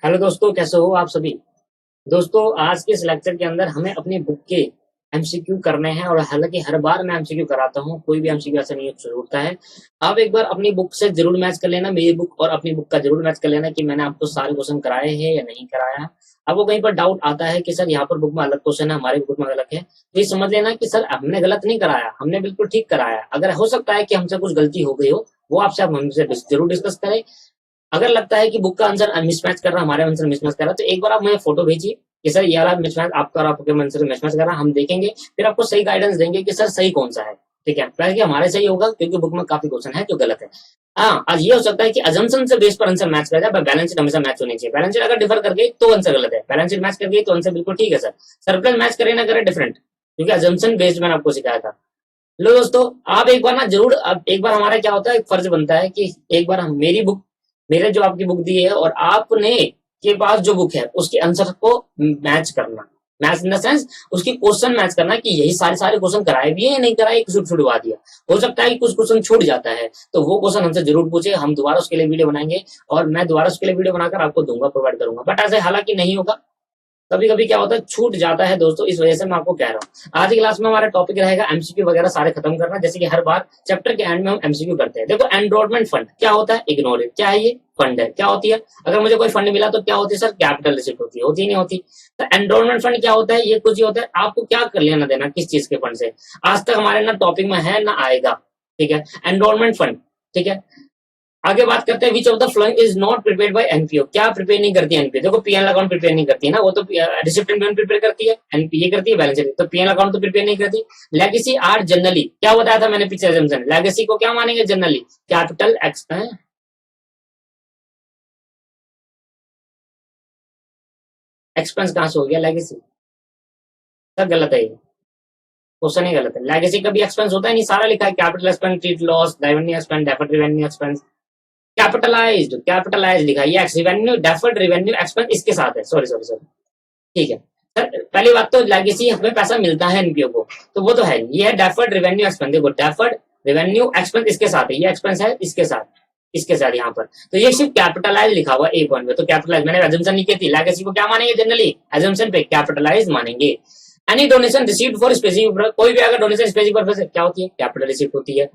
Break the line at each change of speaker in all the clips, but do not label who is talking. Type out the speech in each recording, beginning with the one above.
Hello दोस्तों, कैसे हो आप सभी। दोस्तों, आज के इस लेक्चर के अंदर हमें अपनी बुक के एमसीक्यू करने हैं। और हालांकि हर बार मैं एमसीक्यू कराता हूँ, कोई भी एमसीक्यू ऐसा नहीं होता है। आप एक बार अपनी बुक से जरूर मैच कर लेना, मेरी बुक और अपनी बुक का जरूर मैच कर लेना कि मैंने आपको सारे क्वेश्चन कराए हैं या नहीं कराया। आपको कहीं पर डाउट आता है कि सर यहाँ पर बुक में अलग क्वेश्चन है, हमारी बुक में अलग है, तो ये समझ लेना कि सर हमने गलत नहीं कराया, हमने बिल्कुल ठीक कराया। अगर हो सकता है कि हमसे कुछ गलती हो गई हो, वो आपसे आप हमसे जरूर डिस्कस करें। अगर लगता है कि बुक का आंसर मिसमैच कर रहा, हमारे आंसर मिसमैच कर रहा, तो एक बार आप मुझे फोटो भेजिए कि सर ये वाला मिसमैच आपका और आपके आंसर मिसमैच कर रहा, हम देखेंगे, फिर आपको सही गाइडेंस देंगे कि सर सही कौन सा है। ठीक है, क्योंकि हमारे सही होगा, क्योंकि बुक में काफी क्वेश्चन है जो गलत है। हाँ, आज ये हो सकता है कि अजम्पशन से बेस पर आंसर मैच कर जाए, बैलेंस शीट हमेशा मैच होनी चाहिए। बैलेंस शीट अगर डिफर कर गई तो आंसर गलत है, बैलेंस शीट मैच कर गई तो आंसर बिल्कुल ठीक है सर। सरप्लस मैच करे ना करे डिफरेंट, क्योंकि अजम्पशन बेस्ड मैंने आपको सिखाया था। लो दोस्तों, आप एक बार ना जरूर, अब एक बार हमारा क्या होता है, एक फर्ज बनता है कि एक बार हम मेरी बुक, मेरे जो आपकी बुक दी है और आपने के पास जो बुक है उसके आंसर को मैच करना। मैच इन द सेंस उसकी क्वेश्चन मैच करना कि यही सारे सारे क्वेश्चन कराए भी है या नहीं कराए, कुछ छुड़वा दिया। हो सकता है कि कुछ क्वेश्चन छूट जाता है, तो वो क्वेश्चन हमसे जरूर पूछे, हम दोबारा उसके लिए वीडियो बनाएंगे और मैं दोबारा उसके लिए वीडियो बनाकर आपको दूंगा, प्रोवाइड करूंगा। बट ऐसे हालांकि नहीं होगा, कभी कभी क्या होता है छूट जाता है दोस्तों, इस वजह से मैं आपको कह रहा हूँ। आज की क्लास में हमारा टॉपिक रहेगा एमसीक्यू वगैरह सारे खत्म करना, जैसे कि हर बार चैप्टर के एंड में हम एमसीक्यू करते हैं। देखो, एनरोलमेंट फंड क्या होता है, इग्नोर इट। क्या है ये, फंड है। क्या होती है, अगर मुझे कोई फंड मिला तो क्या होती है सर, कैपिटल रिसिप्ट होती है, होती नहीं होती। तो एनरोलमेंट फंड क्या होता है, ये कुछ ही होता है, आपको क्या कर लेना देना किस चीज के फंड से, आज तक हमारे ना टॉपिक में है ना आएगा। ठीक है, एनरोलमेंट फंड। ठीक है, आगे बात करते हैं, विच of the following is not prepared by NPO. क्या प्रिपेयर नहीं करती है एनपीओ, देखो पीएनएल अकाउंट प्रिपेयर नहीं करती है ना, वो तो रिसिप्ट एंड पेमेंट प्रिपेयर करती है, एनपीए करती है, बैलेंस शीट। तो पीएनएल अकाउंट तो प्रिपेयर नहीं करती। लेगेसी आर जनरली, क्या बताया था मैंने पीछे assumption, लेगेसी को क्या मानेंगे जनरली, कैपिटल एक्सपेंस कहां से हो गया लेगेसी, सर गलत है ये क्वेश्चन ही गलत है। लेगेसी का भी एक्सपेंस होता है नहीं, सारा लिखा है capital expense, treat loss, revenue expense, deferred revenue expense, capitalised, capitalised लिखा है, ये रेवेन्यू डेफर्ड रेवेन्यू एक्सपेंस इसके साथ है, सॉरी सॉरी सॉरी। ठीक है सर, पहली बात तो लेगेसी हमें पैसा मिलता है एनपीओ को, तो वो तो है, ये है डेफर्ड रेवेन्यू एक्सपेंस। देखो डेफर्ड रेवेन्यू एक्सपेंस इसके साथ है, ये एक्सपेंस है इसके साथ, इसके साथ यहाँ पर, तो ये सिर्फ कैपिटलाइज लिखा हुआ ए पॉइंट में, तो कैपिटलाइज मैंने एजम्पशन नहीं की थी। लेगेसी को क्या मानेंगे जनरली, एजम्पशन पे कैपिटलाइज मानेंगे। Any donation received for specific, कोई भी अगर डोनेशन स्पेसिफिक पर्पस है क्या होती है, कैपिटल रिसिप्ट होती है।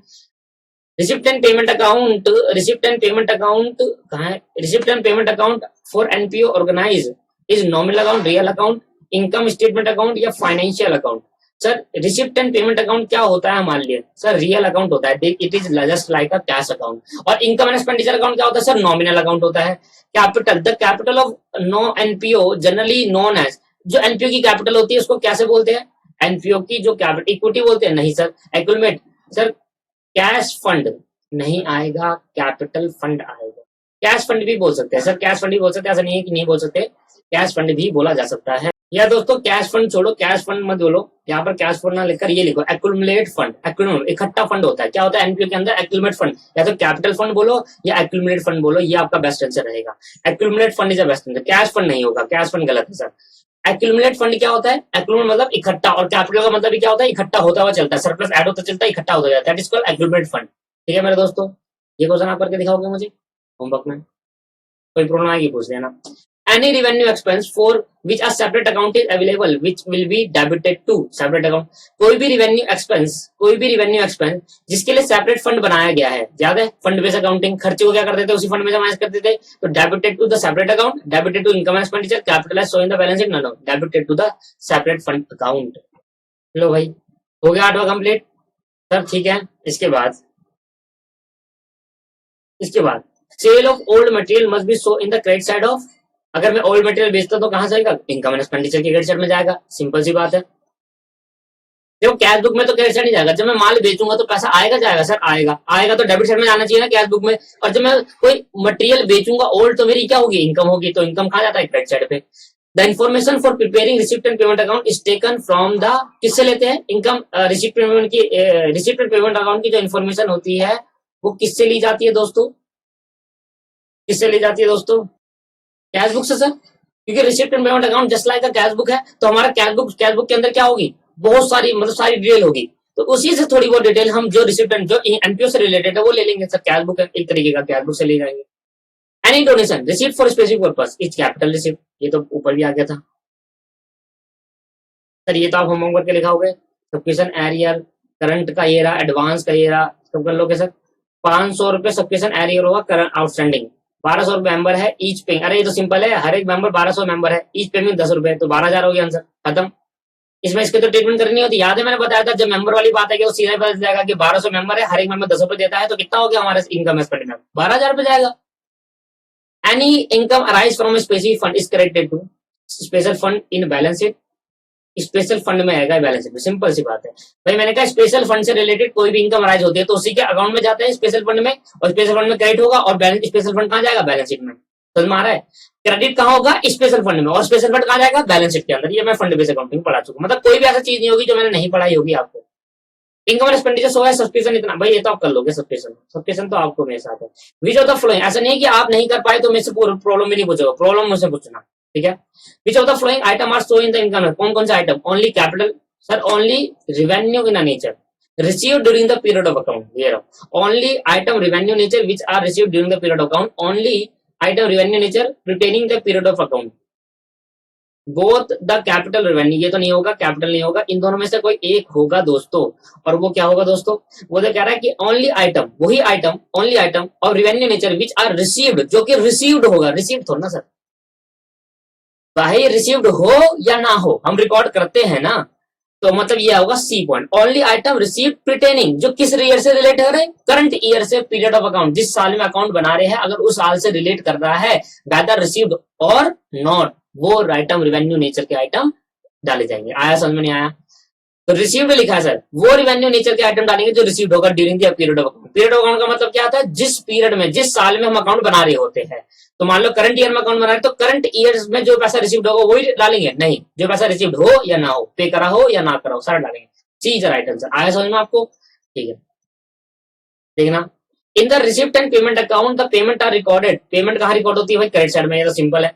Receipt and payment account, receipt and payment account कहाँ है, receipt and payment account for NPO organize is nominal account, real account, income statement account या financial account. Sir receipt and payment account क्या होता है हमारे लिए, सर रियल अकाउंट होता है, it is just like a cash account. और income and expenditure account क्या होता है, सर नॉमिनल अकाउंट होता है। Capital, the capital of no NPO generally known as, जो एनपीओ की कैपिटल होती है उसको कैसे बोलते हैं, एनपीओ की जो कैपिटल इक्विटी बोलते हैं, नहीं sir accumulate. Sir cash fund नहीं आएगा, कैपिटल फंड आएगा। कैश फंड भी बोल सकते हैं सर, कैश फंड भी बोल सकते हैं, ऐसा नहीं है कि नहीं बोल सकते, कैश फंड भी बोला जा सकता है। या दोस्तों कैश फंड छोड़ो, कैश फंड मत बोलो, यहाँ पर कैश फंड ना लिखकर ये लिखो एक्यूमुलेट फंड। एक्यूमुलेट इकट्ठा फंड होता है, क्या होता है एनपीओ के अंदर, एक्यूमुलेट फंड। या तो कैपिटल फंड बोलो या एक्यूमुलेट फंड बोलो, ये आपका बेस्ट आंसर रहेगा। Accumulate fund is best answer, cash fund नहीं होगा, कैश फंड गलत है सर। एक्यूमुलेट फंड क्या होता है, एक्यूमुलेट मतलब इकट्ठा, और कैपिटल का मतलब क्या होता है, इकट्ठा होता हुआ चलता है, सरप्लस ऐड होता चलता है, इकट्ठा होता जाता है, that is called accumulate fund. ठीक है मेरे दोस्तों, ये क्वेश्चन आप करके दिखाओगे मुझे होमवर्क में, कोई प्रॉब्लम आएगी पूछ देना। Any revenue expense for which a separate account is available which will be debited to separate account, कोई भी revenue expense, कोई भी revenue expense जिसके लिए separate fund बनाया गया है, याद है फंड बेस्ड अकाउंटिंग, खर्चे को क्या करते थे उसी फंड में जमा करते थे, तो debited to the separate account, debited to income and expenditure, capitalized so in the balance sheet, no debited to the separate fund account। लो भाई, हो गया आठवां कंप्लीट सर। ठीक है, इसके बाद sale of old material must be show in the credit side of, अगर मैं ओल्ड मटेरियल बेचता तो कहां जाएगा, इनकम एंड एक्सपेंडिचर के क्रेडिट साइड में जाएगा, सिंपल सी बात है। देखो कैश बुक में तो क्रेडिट साइड नहीं जाएगा, जब मैं माल बेचूंगा तो पैसा आएगा जाएगा सर, आएगा आएगा तो डेबिट साइड में जाना चाहिए ना कैश बुक में। और जब मैं कोई मटेरियल बेचूंगा ओल्ड, तो मेरी क्या होगी, इनकम होगी, तो इनकम कहां जाता है, क्रेडिट साइड पे। The information for preparing receipt and payment account is taken from the, किससे लेते हैं, इनकम रिसिप्ट पेमेंट की, रिसिप्ट एंड पेमेंट अकाउंट की जो इन्फॉर्मेशन होती है वो किससे ली जाती है दोस्तों, किससे ली जाती है दोस्तों, कैश बुक से सर, क्योंकि receipt and payment account just like cash book है, तो हमारा कैश बुक के अंदर क्या होगी, बहुत सारी मतलब सारी डिटेल होगी, तो उसी से थोड़ी बहुत डिटेल हम जो रिसिप्ट एंड जो एनपीओ से रिलेटेड है वो ले लेंगे सर, कैश बुक है एक तरीके का, कैश बुक से ले जाएंगे। Any donation received for specific purpose is capital receipt, ये तो ऊपर भी आ गया था सर, ये तो आप होमवर्क करके लिखाओगे। सब्सक्रिप्शन एरियर करंट का ये रहा, एडवांस का ये रहा, सब कर लोगे सर। 500 रुपए सब्सक्रिप्शन एरियर होगा, करंट आउटस्टैंडिंग 1200 मेंबर है, ईच पे, अरे ये तो सिंपल है, हर एक मेंबर 1200 मेंबर है, ईच पेमेंट 10 रुपए, तो 12,000 हो गया आंसर, खत्म। इसमें इसकी तो ट्रीटमेंट करनी होती, याद है मैंने बताया था जब मेंबर वाली बात है कि वो सीधे पता जाएगा कि 1200 मेंबर है, हर एक मेंबर 10 रुपए देता है, तो कितना हो गया हमारे इनकम एक्सपेंड में, 12,000 रुपए जाएगा। Any income arise from specific fund is credited to special fund in balance sheet, special fund में आएगा बैलेंस शीट में, सिंपल सी बात है भाई। मैंने कहा स्पेशल फंड से रिलेटेड कोई भी इनकम अराइज होती है तो उसी के अकाउंट में जाता है स्पेशल फंड में, और स्पेशल फंड में क्रेडिट होगा, और बैलेंस स्पेशल फंड कहाँ जाएगा, बैलेंस शीट में। समझ में आ रहा है, क्रेडिट कहाँ होगा, स्पेशल फंड में, और स्पेशल फंड कहाँ जाएगा, बैलेंस शीट के अंदर। ये मैं फंड बेस्ड अकाउंटिंग पढ़ा चुका, मतलब कोई भी ऐसा चीज नहीं होगी जो मैंने नहीं पढ़ाई होगी आपको। इनकम और एक्सपेंडिचर सो है, सब्सक्रिप्शन इतना, भाई ये तो आप कर लोगे, सब्सक्रिप्शन तो आपको मेरे साथ है। विच ऑफ द फ्लोइंग, ऐसा नहीं है कि आप नहीं कर पाए तो मेरे से प्रॉब्लम भी नहीं पूछोगे, प्रॉब्लम मुझसे पूछना, ठीक है। Which of the following item are show in the income, कौन कौन सा item, only capital sir, only revenue in nature received during the period of account, ये रहा only item revenue nature which are received during the period of account, only item revenue nature pertaining the period of account, both the capital revenue, ये तो नहीं होगा, capital नहीं होगा, इन दोनों में से कोई एक होगा दोस्तों, और वो क्या होगा दोस्तों, वो तो कह रहा है कि ओनली आइटम, वही आइटम, ओनली आइटम और revenue nature which are received, जो कि रिसीव्ड होगा, रिसीव्ड थोड़ा ना सर, भाई रिसीव्ड हो या ना हो, हम रिकॉर्ड करते हैं ना, तो मतलब ये होगा C point, only item received pertaining, जो किस ईयर से रिलेट कर रहे हैं, करंट ईयर से, पीरियड ऑफ अकाउंट, जिस साल में अकाउंट बना रहे हैं, अगर उस साल से रिलेट कर रहा है, वेदर रिसीव्ड और नॉट, वो आइटम रेवेन्यू नेचर के आइटम डाले जाएंगे। आया समझ में नहीं आया, तो रिसीव्ड लिखा है सर, वो रेवेन्यू नेचर के आइटम डालेंगे जो रिसीव्ड होगा during the period of account. Period of account का मतलब क्या होता है, जिस पीरियड में, जिस साल में हम अकाउंट बना रहे होते हैं, तो मान लो करंट ईयर में अकाउंट बना रहे, तो करंट ईयर में जो पैसा रिसीव्ड होगा वही डालेंगे, नहीं जो पैसा रिसीव्ड हो या ना हो, पे करा हो या ना करा हो, सारा डालेंगे। चीज आइटम सर, आया समझ में आपको, ठीक है। देखना, in the receipt and payment account the payment are recorded, payment कहाँ रिकॉर्ड होती है भाई, क्रेडिट साइड में, ये तो सिंपल है।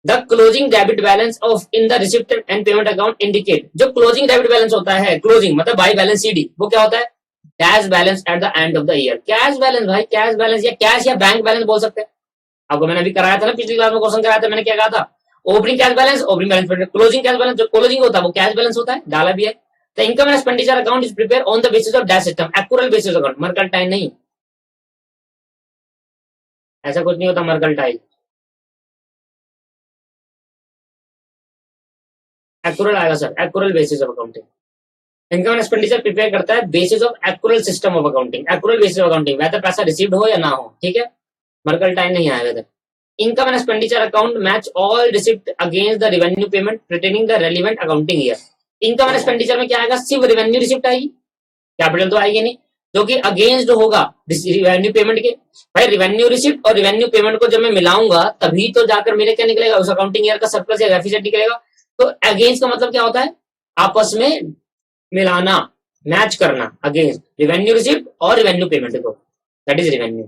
The closing debit balance of in the receipt and payment account indicate, जो क्लोजिंग डेबिट बैलेंस होता है, क्लोजिंग मतलब बाई बैलेंस सीडी, वो क्या होता है, cash balance at the end of the year. Cash balance भाई, कैश बैलेंस या कैश या बैंक बैलेंस बोल सकते हैं, आपको मैंने अभी कराया था ना, पिछली क्लास में क्वेश्चन कराया था, मैंने क्या कहा था, opening cash balance, opening balance, closing cash balance, जो क्लोजिंग होता है वो कैश बैलेंस होता है, डाला भी है। The income and expenditure account is prepare on the basis of dash system, accrual basis account, mercantile नहीं, ऐसा कुछ नहीं होता मर्केंटाइल, एक्यूरल आएगा sir, accrual basis of accounting. Income and expenditure prepare करता है basis of accrual system of accounting, accrual basis of accounting, वैसे पैसा रिसीव्ड हो या ना हो, ठीक है, मर्केंटाइल नहीं आएगा इधर। Income and expenditure account match all receipt against the revenue payment pertaining the relevant accounting year. Income and expenditure में क्या आएगा, सिर्फ रेवेन्यू रिसिप्ट आएगी, कैपिटल तो आएगी नहीं, जो कि अगेंस्ट होगा रेवेन्यू पेमेंट के। भाई रेवेन्यू रिसिप्ट और रेवेन्यू पेमेंट को जब मैं मिलाऊंगा तभी तो जाकर मेरे क्या निकलेगा, उस अकाउंटिंग ईयर का सरप्लस या डेफिसिट निकलेगा। तो अगेंस्ट का मतलब क्या होता है, आपस में मिलाना, मैच करना, अगेंस्ट रेवेन्यू रिसिप्ट और रेवेन्यू पेमेंट को, that is revenue.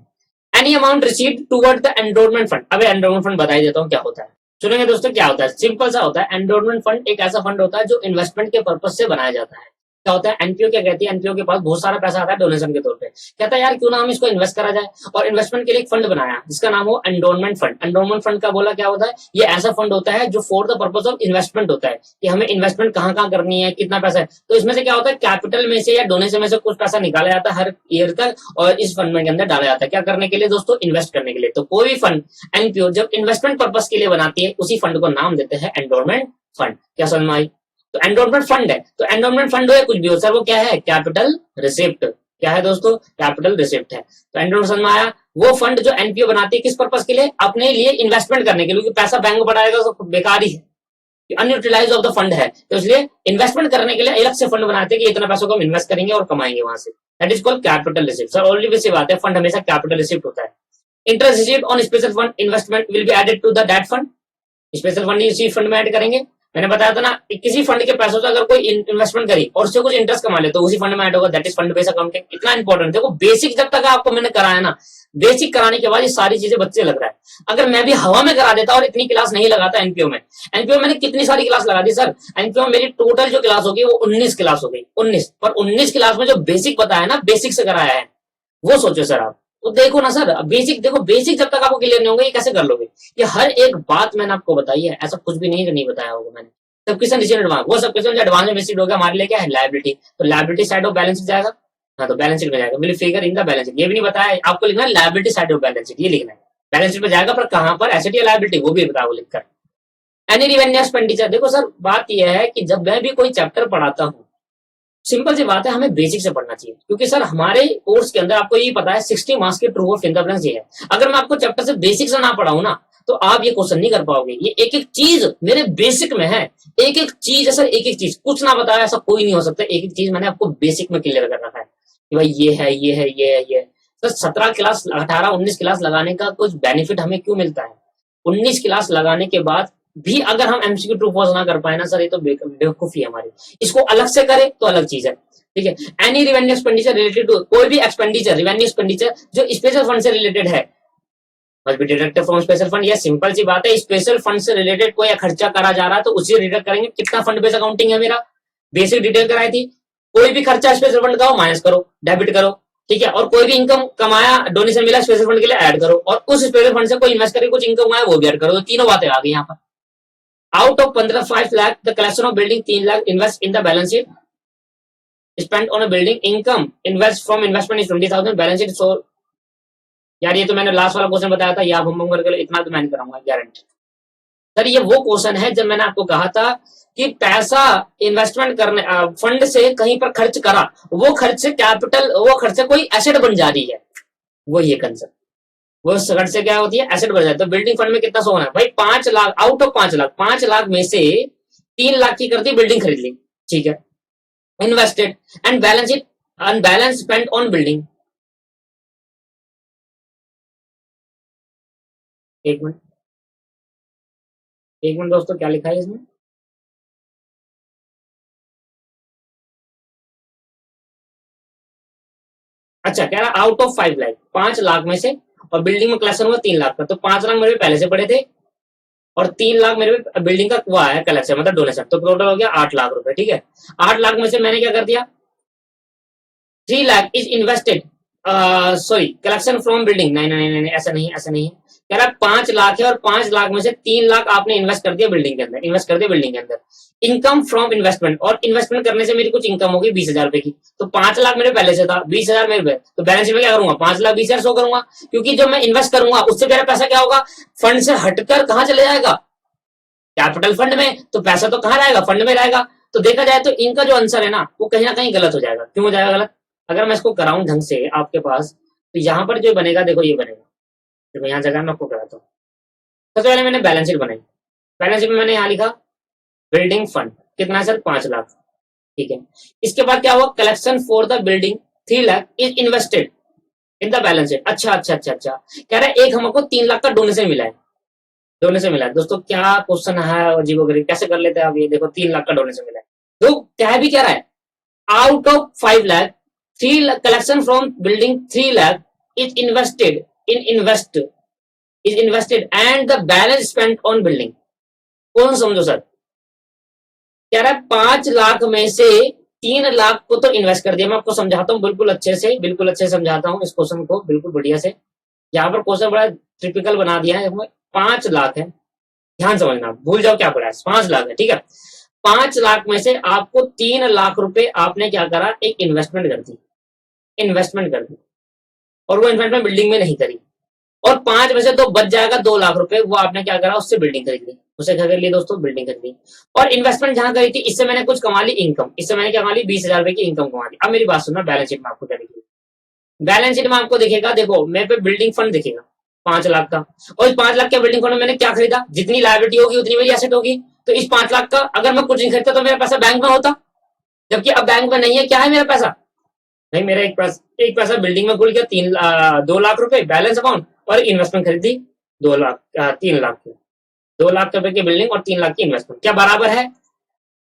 Any amount received toward the endorsement fund, अब एंडोर्समेंट फंड बता देता हूँ क्या होता है, सुनेंगे दोस्तों क्या होता है, सिंपल सा होता है। एंडोर्समेंट फंड एक ऐसा फंड होता है जो इन्वेस्टमेंट के पर्पज से बनाया जाता है। क्या होता है, एनपीओ क्या कहती है, एनपीओ के पास बहुत सारा पैसा आता है डोनेशन के तौर पे, कहता है यार क्यों ना हम इसको इन्वेस्ट करा जाए, और इन्वेस्टमेंट के लिए एक फंड बनाया जिसका नाम हो एंडोर्समेंट फंड। एंडोर्समेंट फंड का बोला क्या होता है, ये ऐसा फंड होता है जो for the purpose of investment होता है, कि हमें इन्वेस्टमेंट कहाँ कहाँ करनी है, कितना पैसा है। तो इसमें से क्या होता है, कैपिटल में से या डोनेशन में से कुछ पैसा निकाला जाता है हर ईयर तक, और इस फंड के अंदर डाला जाता है, क्या करने के लिए दोस्तों, इन्वेस्ट करने के लिए। तो कोई भी फंड एनपीओ जब इन्वेस्टमेंट पर्पज के लिए बनाती है, उसी फंड को नाम देते हैं एंडोर्समेंट फंड। क्या समझ में आई, तो एंडोर्समेंट फंड है, तो एंडोर्समेंट फंड हो या कुछ भी हो सर, वो क्या है, कैपिटल रिसिप्ट। क्या है दोस्तों, कैपिटल रिसिप्ट है। तो एंडोर्समेंट में आया वो फंड जो एनपीओ बनाती है, किस पर्पस के लिए, अपने लिए इन्वेस्टमेंट करने के लिए, क्योंकि पैसा बैंक में पड़ाएगा तो बेकार ही है, अनयूटिलाइज ऑफ द फंड है, तो इसलिए इन्वेस्टमेंट करने के लिए अलग से फंड बनाते हैं कि इतना पैसों को हम इन्वेस्ट करेंगे और कमाएंगे वहां से, that is called capital receipt. Sir only basic बात है, फंड हमेशा कैपिटल रिसिप्ट होता है। Interest received on special fund investment will be added to the that fund, special fund इसी फंड में ऐड करेंगे। मैंने बताया था ना, किसी फंड के पैसों से अगर कोई इन्वेस्टमेंट करी और उससे कुछ इंटरेस्ट कमा ले तो उसी फंड में ऐड होगा, that is fund based accounting. इतना इंपॉर्टेंट, देखो बेसिक जब तक आपको मैंने कराया ना, बेसिक कराने के बाद ये सारी चीजें बच्चे लग रहा है। अगर मैं भी हवा में करा देता और इतनी क्लास नहीं लगाता एनपीओ में, एनपीओ मैंने कितनी सारी क्लास लगा दी सर, एनपीओ में मेरी टोटल जो क्लास होगी वो 19 क्लास हो गई, 19, पर 19 क्लास में जो बेसिक बताया ना, बेसिक से कराया है, वो सोचो सर आप, तो देखो ना सर, बेसिक देखो, बेसिक जब तक आपको क्लियर नहीं होगा ये कैसे कर लोगे? ये हर एक बात मैंने आपको बताई है, ऐसा कुछ भी नहीं है कि नहीं बताया होगा मैंने। सब क्वेश्चन रिसीव एडवांस, वो सब क्वेश्चन जो एडवांस में मिस्टेक हो गया हमारे लिए क्या है, लायबिलिटी। तो liability side of balance sheet जाएगा। हाँ, तो बैलेंस शीट में जाएगा, मिली figure in the balance sheet. ये भी नहीं बताया आपको, लिखना है liability side of balance sheet, ये लिखना है। बैलेंस शीट में जाएगा पर कहां पर, एसेट या लायबिलिटी, वो भी बताओ लिखकर। एनी रिवेन्यू एक्सपेंडिचर, देखो सर बात यह है कि जब मैं भी कोई चैप्टर पढ़ाता हूँ, सिंपल सी बात है, हमें बेसिक से पढ़ना चाहिए, क्योंकि सर हमारे कोर्स के अंदर आपको ये पता है 60 मार्क्स के ट्रू और फिंगरप्रिंट्स ये है। अगर मैं आपको चैप्टर से बेसिक से ना पढ़ाऊं ना, तो आप ये क्वेश्चन नहीं कर पाओगे। ये एक एक चीज मेरे बेसिक में है, एक एक चीज है सर, एक एक चीज, कुछ ना बताया ऐसा कोई नहीं हो सकता। एक एक चीज मैंने आपको बेसिक में क्लियर कर रखा है कि भाई ये है, ये है, ये है, ये है। सर 17 क्लास, 18, 19 क्लास लगाने का कुछ बेनिफिट हमें क्यों मिलता है? 19 क्लास लगाने के बाद भी अगर हम एमसीक्यू ट्रू फॉल्स ना कर पाए ना सर, ये तो बेवकूफी है हमारी। इसको अलग से करे तो अलग चीज है, ठीक है। Any revenue expenditure related to, कोई भी एक्सपेंडिचर, रिवेन्यू एक्सपेंडिचर जो स्पेशल फंड से रिलेटेड है, must be deducted from special fund. ये सिंपल सी बात है, स्पेशल फंड से रिलेटेड कोई खर्चा करा जा रहा है तो उसी डिडक्ट करेंगे। कितना फंड बेस्ड अकाउंटिंग है मेरा, बेसिक डिटेल कराई थी। कोई भी खर्चा स्पेशल फंड का हो माइनस करो, डेबिट करो, ठीक है। और कोई भी इनकम कमाया, डोनेशन मिला स्पेशल फंड के लिए ऐड करो, और उस स्पेशल फंड से कोई इन्वेस्ट करके कुछ इनकम कमाया वो भी ऐड करो। तो तीनों बातें आ गई यहाँ पर। Out of 5 lakh the collection of building 3 lakh invest in the balance sheet, spend on a building, income invest from investment is 20,000, balance sheet. So यार ये तो मैंने लास्ट वाला क्वेश्चन बताया था, ये आप हम करके इतना तो मैं नहीं कराऊंगा गारंटी। सर ये वो क्वेश्चन है जब मैंने आपको कहा था कि पैसा इन्वेस्टमेंट करने फंड से कहीं पर खर्च करा, वो खर्च से कैपिटल, वो खर्च से कोई एसेट बन जा रही है, वो ये कंसेप्ट, वो खर्च से क्या होती है, एसेट बन जाती है। तो बिल्डिंग फंड में कितना सोना है भाई, 5 लाख, आउट ऑफ 5 लाख, 5 लाख में से 3 लाख की करती बिल्डिंग खरीद ली, ठीक है, invested and balance it, unbalance spend on building. एक मिनट, एक मिनट दोस्तों, क्या लिखा है इसमें? अच्छा, कह रहा आउट ऑफ 5 लाख, 5 लाख में से, और बिल्डिंग में कलेक्शन हुआ 3 लाख का, तो 5 लाख मेरे पहले से पड़े थे और 3 लाख मेरे बिल्डिंग का हुआ है कलेक्शन, मतलब डोनेशन, तो टोटल हो गया 8 लाख रुपए, ठीक है। 8 लाख में से मैंने क्या कर दिया, 3 lakh is invested, sorry collection from building, नहीं नहीं नहीं, ऐसा नहीं, ऐसा नहीं है। कह रहा 5 लाख है और 5 लाख में से 3 लाख आपने इन्वेस्ट कर दिया बिल्डिंग के अंदर, इन्वेस्ट कर दिया बिल्डिंग के अंदर। इनकम फ्रॉम इन्वेस्टमेंट, और इन्वेस्टमेंट करने से मेरी कुछ इनकम होगी 20,000 रुपए की, तो 5 लाख मेरे पहले से था, 20,000 मेरे पे, तो बैलेंस में क्या करूंगा, 5 लाख 20,000 शो करूंगा, क्योंकि जब मैं इन्वेस्ट करूंगा उससे मेरा पैसा क्या होगा, फंड से हटकर कहां चले जाएगा, कैपिटल फंड में, तो पैसा तो कहां रहेगा, फंड में रहेगा। तो देखा जाए तो इनका जो आंसर है ना, वो कहीं ना कहीं गलत हो जाएगा। क्यों हो जाएगा गलत? अगर मैं इसको कराऊं ढंग से आपके पास, तो यहाँ पर जो बनेगा, देखो ये बनेगा, देखो यहाँ जगह मैं आपको कराता हूँ। सबसे पहले मैंने बैलेंस शीट बनाई, बैलेंस शीट में मैंने यहाँ लिखा बिल्डिंग फंड कितना है सर, 5 लाख, ठीक है। इसके बाद क्या हुआ, collection for the building 3 lakh is invested in the balance sheet. अच्छा अच्छा अच्छा अच्छा, कह रहा है एक हमको 3 लाख का डोनेशन मिला है, डोनेशन मिला है। दोस्तों क्या क्वेश्चन है अजीबो गरीब, कैसे कर लेते हैं आप ये, देखो 3 लाख का डोनेशन मिला है, तो क्या भी कह रहा है, out of 5 lakh 3 lakh collection from building 3 lakh is invested in invested and the balance spent on building. कौन समझो सर, कह रहा है 5 लाख में से 3 लाख को तो इन्वेस्ट कर दिया। मैं आपको समझाता हूँ बिल्कुल अच्छे से, बिल्कुल अच्छे से समझाता हूँ इस क्वेश्चन को बिल्कुल बढ़िया से। यहाँ पर क्वेश्चन बड़ा टिपिकल बना दिया है, 5 लाख है, ध्यान समझना, भूल जाओ क्या पड़ा है, 5 लाख है, ठीक है। 5 लाख में से आपको 3 लाख रुपए आपने क्या करा, एक इन्वेस्टमेंट कर दी, इन्वेस्टमेंट कर दी, और वो इन्वेस्टमेंट बिल्डिंग में नहीं करी, और 5 में से तो बच जाएगा 2 लाख रुपए, वो आपने क्या करा, उससे बिल्डिंग खरीद ली, उसे क्या कर लिया दोस्तों, बिल्डिंग खरीद ली। और इन्वेस्टमेंट जहां करी थी, इससे मैंने कुछ कमा ली इनकम, इससे मैंने क्या कमा ली, 20,000 रुपए की इनकम कमा ली। अब मेरी बात सुनना, बैलेंस शीट में आपको क्या दिखेगा, बैलेंस शीट में आपको दिखेगा, देखो मेरे पे बिल्डिंग फंड दिखेगा 5 लाख का, और इस 5 लाख के बिल्डिंग फंड में मैंने क्या खरीदा, जितनी लायबिलिटी होगी उतनी मेरी एसेट होगी। तो इस 5 लाख का अगर मैं कुछ नहीं खरीदता तो मेरा पैसा बैंक में होता, जबकि अब बैंक में नहीं है, क्या है मेरा पैसा, नहीं मेरा एक पैसा बिल्डिंग में खुल गया, 2 लाख रुपए बैलेंस अकाउंट, और इन्वेस्टमेंट खरीदी 2 लाख, 3 लाख की, 2 लाख रुपए की बिल्डिंग और 3 लाख की इन्वेस्टमेंट, क्या बराबर है?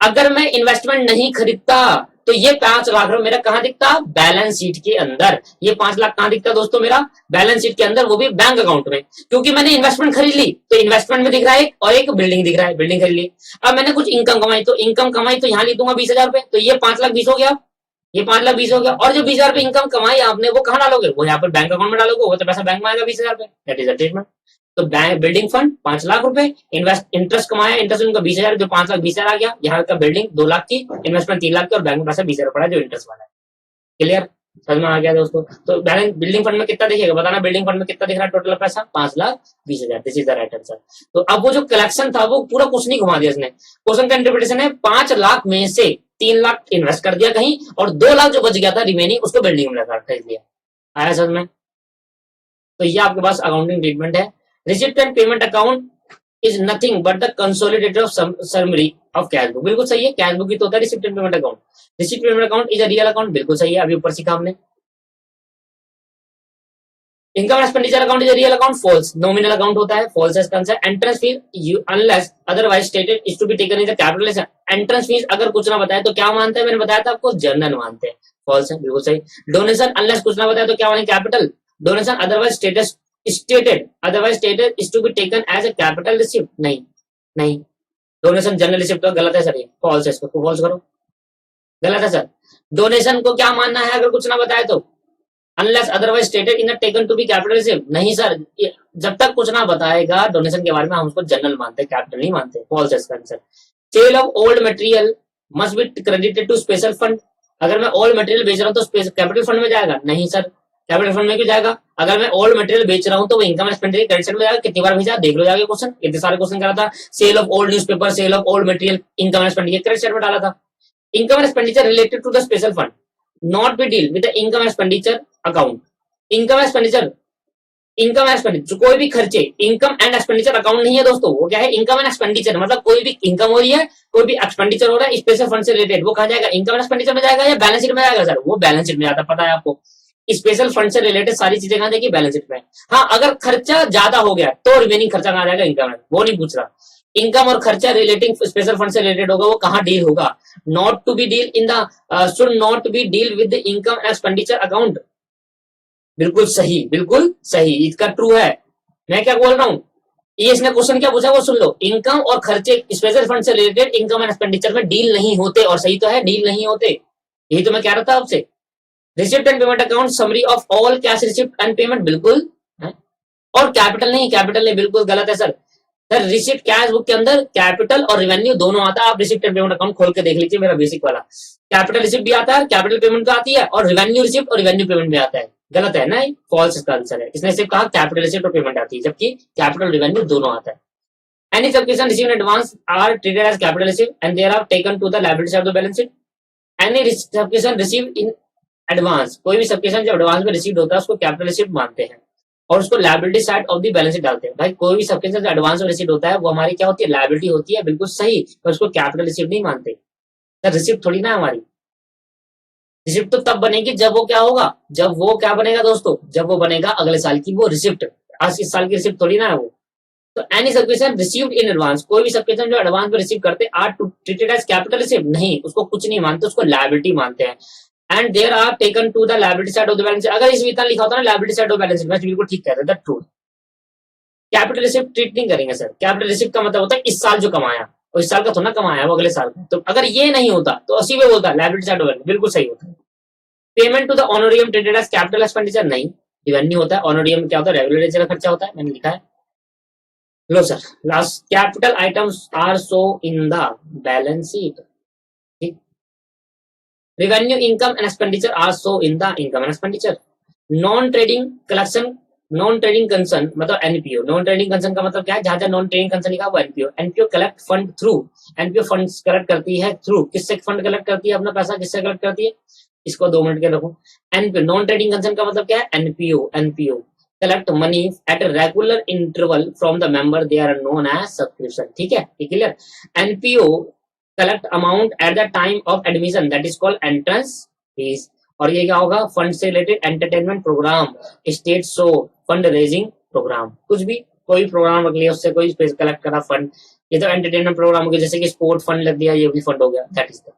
अगर मैं इन्वेस्टमेंट नहीं खरीदता तो ये 5 लाख रुपए मेरा कहां दिखता, बैलेंस शीट के अंदर। ये 5 लाख कहां दिखता दोस्तों, मेरा बैलेंस शीट के अंदर, वो भी बैंक अकाउंट में, क्योंकि मैंने इन्वेस्टमेंट खरीद ली, तो इन्वेस्टमेंट में दिख रहा है, और एक बिल्डिंग दिख रहा है, बिल्डिंग खरीद ली। अब मैंने कुछ इनकम कमाई, तो इनकम कमाई तो यहाँ लिख दूंगा 20,000 रुपए, तो ये 5 लाख 20 हो गया, ये 5,20,000 हो गया। और जो 20,000 रुपए इनकम कमाई आपने वो कहाँ डालोगे? वो यहाँ पर बैंक अकाउंट में डालोगे, वो तो पैसा बैंक में आएगा 20,000 रुपए। That is a treatment. तो बैंक बिल्डिंग फंड 5 लाख रुपए, इन्वेस्ट इंटरेस्ट कमाया, इंटरेस्ट उनका 20,000, जो 5,20,000 आ गया। यहाँ का बिल्डिंग 2 लाख की, इन्वेस्टमेंट 3 लाख की, और बैंक में पैसा 20,000 पड़ा जो इंटरेस्ट वाला है। क्लियर? समझ में आ गया दोस्तों? तो बैलेंस बिल्डिंग फंड में कितना दिखेगा बताना, बिल्डिंग फंड में कितना दिख रहा है टोटल पैसा? 5,20,000। This is the right answer. तो अब वो जो कलेक्शन था वो पूरा कुछ नहीं घुमा दिया इसने। क्वेश्चन का इंटरप्रिटेशन है 5 लाख में से 3 लाख इन्वेस्ट कर दिया कहीं, और 2 लाख जो बच गया था रिमेनिंग उसको बिल्डिंग में लगा खरीद लिया। आया समझ में? तो ये आपके पास अकाउंटिंग ट्रीटमेंट है। Receipt and payment account is nothing but the consolidated of summary of cash book. बिल्कुल सही है, कैश बुक ही तो होता है receipt and payment account. Receipt payment account is a real account, बिल्कुल सही है, अभी ऊपर सीखा हमने। Income expenditure account is real account, false. Nominal account होता है, फॉल्स है इसका answer. Entrance fees unless otherwise stated is to be taken in the capital. Entrance fees अगर कुछ ना बताए तो क्या मानते हैं? मैंने बताया था आपको, जर्नल मानते हैं। फॉल्स है, बिल्कुल सही। डोनेशन अनलेस कुछ ना बताया तो क्या माने? Capital. Donation otherwise stated is to be taken as a capital receipt. नहीं नहीं, डोनेशन जनरल रिसिप्ट तो गलत है सर, ये फॉल्स है, इसको फॉल्स करो, गलत है सर। डोनेशन को क्या मानना है अगर कुछ ना बताए तो? Unless otherwise stated in taken to be capital receipt. नहीं सर, जब तक कुछ ना बताएगा डोनेशन के बारे में हम उसको जनरल मानते हैं, कैपिटल नहीं मानते। फॉल्स है इसका answer. Sale of old material must be credited to special fund. अगर मैं ओल्ड मटेरियल बेच रहा हूँ तो कैपिटल फंड में जाएगा? नहीं सर, कैपिटल फंड में क्यों जाएगा? अगर मैं ओल्ड मटेरियल बेच रहा हूँ तो वो इनकम एक्सपेंडिचर क्रेडिट साइड में जाएगा। कितनी बार भेजा देख लो जाके क्वेश्चन, इतने सारे क्वेश्चन करा था। Sale of old newspaper, sale of old material, income expenditure credit side में डाला था। Income expenditure related to the special fund, not be deal with the income expenditure account. Income expenditure, income expenditure कोई भी खर्चे, income and expenditure account नहीं है दोस्तों। वो क्या है? इनकम एंड एक्सपेंडिचर, मतलब कोई भी इनकम हो रही है, कोई भी एक्सपेंडिचर हो रहा है स्पेशल फंड से रिलेटेड, वो कहा जाएगा? इनकम एंड एक्सपेंडिचर में जाएगा या बैलेंस शीट में जाएगा? सर वो बैलेंस शीट में जाता, पता है आपको। स्पेशल फंड से रिलेटेड सारी चीजें कहां जाएगी? बैलेंस शीट में। हाँ, अगर खर्चा ज्यादा हो गया तो रिमेनिंग खर्चा कहां जाएगा? इनकम। वो नहीं पूछ रहा। इनकम और खर्चा रिलेटिंग स्पेशल फंड से रिलेटेड होगा, वो कहां डील होगा? Not to be deal in the should not be deal with the income expenditure account. बिल्कुल सही, बिल्कुल सही, इसका ट्रू है। मैं क्या बोल रहा हूँ, ये इसने क्वेश्चन क्या पूछा वो सुन लो। इनकम और खर्चे स्पेशल फंड से रिलेटेड इनकम एंड एक्सपेंडिचर में डील नहीं होते, और सही तो है, डील नहीं होते। यही तो मैं कह रहा था आपसे। Receipt and payment account summary of all cash receipt and payment, बिल्कुल है। और कैपिटल नहीं, कैपिटल नहीं, बिल्कुल गलत है sir. Sir receipt cash book के अंदर कैपिटल और रेवेन्यू दोनों आता है। आप रिसिप्ट एंड पेमेंट अकाउंट खोल के देख लीजिए, मेरा बेसिक वाला। कैपिटल रिसिप्ट भी आता है, कैपिटल पेमेंट भी आती है, और रेवेन्यू रिसिप्ट और रेवेन्यू पेमेंट भी आता है। गलत है ना, फॉल्स इसका आंसर है। इसने सिर्फ कहा कैपिटल रिसिप्ट और पेमेंट आती है, जबकि कैपिटल रेवेन्यू दोनों आता है। Any subscription received in advance are treated as capital receipt and they are taken to the liability side of the balance sheet. Any subscription received in advance, कोई भी subscription जो advance में receive होता है उसको कैपिटल रिसीप्ट मानते हैं और उसको liability side of the balance sheet डालते हैं। भाई कोई भी सबस्क्रिप्शन जो एडवांस में रिसीव होता है वो हमारी क्या होती है? लायबिलिटी होती है, बिल्कुल सही, पर उसको कैपिटल रिसीप्ट नहीं मानते। सर रिसिप्ट थोड़ी ना हमारी। रिसिप्ट तो तब बनेगी जब वो क्या होगा? जब वो क्या बनेगा दोस्तों? जब वो बनेगा अगले साल की वो रिसिप्ट। आज इस साल की रिसिप्ट थोड़ी ना है वो। तो any subscription received in advance, कोई भी सब्सक्रिप्शन जो एडवांस में रिसीव करते are treated as capital receipt, नहीं, उसको कुछ नहीं मानते, उसको लायबिलिटी मानते हैं। And there are taken to the liability side of the balance sheet. अगर इसमें इतना लिखा होता ना liability side of balance sheet, मैं बिल्कुल ठीक कह रहा था, ट्रू। कैपिटल रिसिप्ट ट्रीट नहीं करेंगे सर। कैपिटल रिसिप्ट का मतलब होता है इस साल जो कमाया, और इस साल का थोड़ा कमाया वो अगले साल का। तो अगर ये नहीं होता तो असी में बोलता लायबिलिटी साइड ऑफ बैलेंस, बिल्कुल सही होता है। Payment to the honorarium treated as capital expenditure, नहीं, रेवेन्यू होता है। ऑनोरियम क्या होता है? रेगुलर नेचर का खर्चा होता है, मैंने लिखा है। लो sir, last capital items are so in the balance sheet. ठीक, revenue income and expenditure are so in the income and expenditure. Non trading collection, non trading concern मतलब एनपीओ। नॉन ट्रेडिंग कंसर्न का मतलब क्या है? जहां जहां non trading concern लिखा वो NPO. NPO collect fund through, NPO fund collect करती है थ्रू, किससे फंड कलेक्ट करती है? अपना पैसा किससे कलेक्ट करती है? इसको 2 मिनट के रखो। एनपीओ नॉन ट्रेडिंग कंसर्न का मतलब क्या है? NPO, NPO collect money at a regular interval from the member, they are known as subscription। ठीक है, clear? NPO collect amount at the time of admission, that is called entrance fees। और ये क्या होगा? फंड से related entertainment programme, state show, fund raising programme, कुछ भी कोई प्रोग्राम रख लिया उससे कोई स्पेस कलेक्ट करा फंड। ये तो एंटरटेनमेंट प्रोग्राम हो गया, जैसे कि स्पोर्ट फंड लग दिया, ये भी फंड हो गया। That is the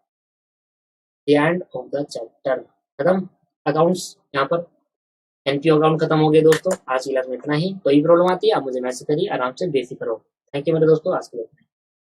end of the chapter. खत्म अकाउंट्स यहाँ पर। एनपीओ अकाउंट खत्म हो गया दोस्तों। आज की क्लास में इतना ही। कोई प्रॉब्लम आती है आप मुझे मैसेज करिए, आराम से बेफिक्र हो। थैंक यू मेरे दोस्तों, आज के लिए।